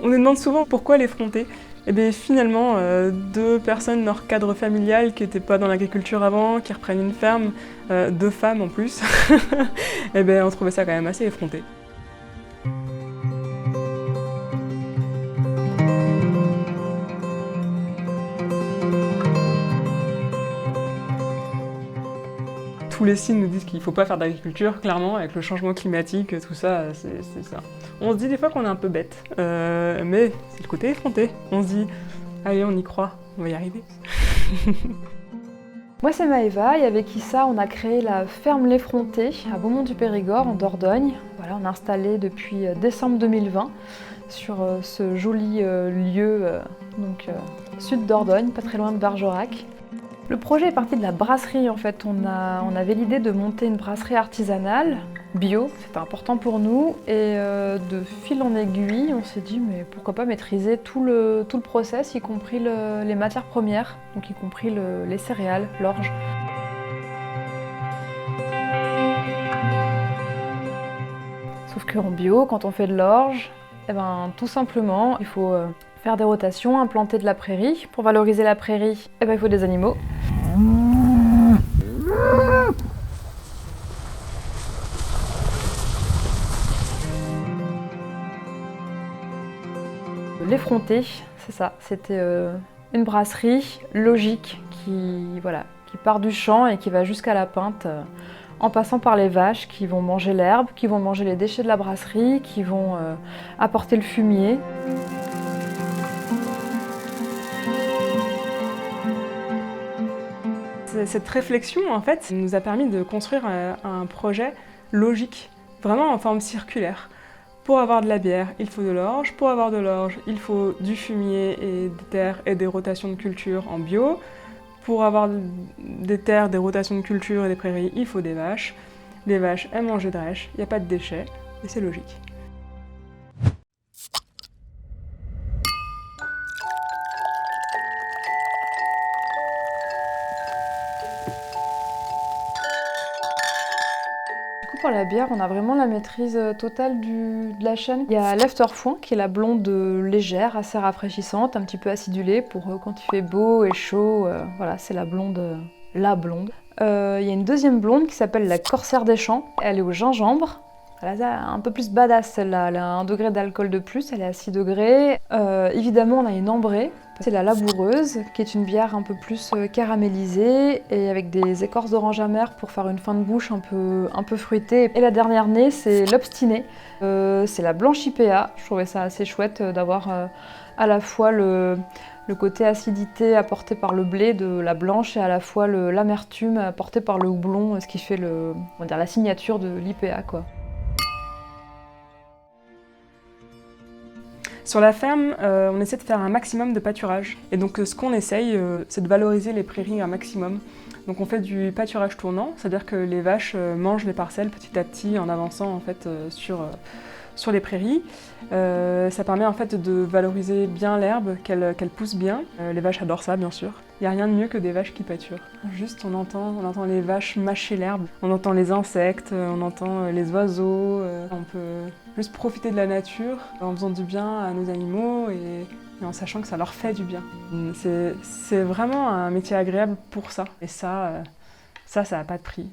On nous demande souvent pourquoi l'effronter. Et bien finalement, deux personnes dans leur cadre familial qui n'étaient pas dans l'agriculture avant, qui reprennent une ferme, deux femmes en plus, et bien on trouvait ça quand même assez effronté. Tous les signes nous disent qu'il ne faut pas faire d'agriculture, clairement, avec le changement climatique, tout ça, c'est ça. On se dit des fois qu'on est un peu bête, mais c'est le côté effronté. On se dit, allez, on y croit, on va y arriver. Moi c'est Maëva et avec Issa on a créé la ferme L'Effronté à Beaumont-du-Périgord en Dordogne. Voilà, on est installé depuis décembre 2020 sur ce joli lieu sud Dordogne, pas très loin de Bergerac. Le projet est parti de la brasserie en fait. On avait l'idée de monter une brasserie artisanale, bio, c'était important pour nous. Et de fil en aiguille, on s'est dit mais pourquoi pas maîtriser tout le process, y compris les matières premières, donc y compris les céréales, l'orge. Sauf qu'en bio, quand on fait de l'orge, eh ben, tout simplement, il faut faire des rotations, implanter de la prairie. Pour valoriser la prairie, eh ben, il faut des animaux. L'Effronté, c'est ça. C'était une brasserie logique qui part du champ et qui va jusqu'à la pinte, en passant par les vaches qui vont manger l'herbe, qui vont manger les déchets de la brasserie, qui vont apporter le fumier. Cette réflexion, en fait, nous a permis de construire un projet logique, vraiment en forme circulaire. Pour avoir de la bière, il faut de l'orge. Pour avoir de l'orge, il faut du fumier et des terres et des rotations de culture en bio. Pour avoir des terres, des rotations de culture et des prairies, il faut des vaches. Les vaches aiment manger de rêche, il n'y a pas de déchets, et c'est logique. Pour la bière, on a vraiment la maîtrise totale de la chaîne. Il y a l'Afterfoin, qui est la blonde légère, assez rafraîchissante, un petit peu acidulée pour quand il fait beau et chaud. Voilà, c'est la blonde, la blonde. Il y a une deuxième blonde qui s'appelle la Corsaire des Champs. Elle est au gingembre. Elle est un peu plus badass celle-là, elle a 1 degré d'alcool de plus, elle est à 6 degrés. Évidemment, on a une ambrée. C'est la Laboureuse, qui est une bière un peu plus caramélisée et avec des écorces d'orange amère pour faire une fin de bouche un peu fruitée. Et la dernière née, c'est l'Obstinée. C'est la Blanche IPA. Je trouvais ça assez chouette d'avoir à la fois le côté acidité apporté par le blé de la blanche et à la fois l'amertume apportée par le houblon, ce qui fait la signature de l'IPA, quoi. Sur la ferme, on essaie de faire un maximum de pâturage. Et donc ce qu'on essaye, c'est de valoriser les prairies un maximum. Donc on fait du pâturage tournant, c'est-à-dire que les vaches mangent les parcelles petit à petit en avançant en fait, sur les prairies. Ça permet en fait de valoriser bien l'herbe, qu'elle pousse bien. Les vaches adorent ça bien sûr. Il n'y a rien de mieux que des vaches qui pâturent. Juste on entend les vaches mâcher l'herbe, on entend les insectes, on entend les oiseaux. On peut juste profiter de la nature en faisant du bien à nos animaux et en sachant que ça leur fait du bien. C'est vraiment un métier agréable pour ça. Et ça n'a pas de prix.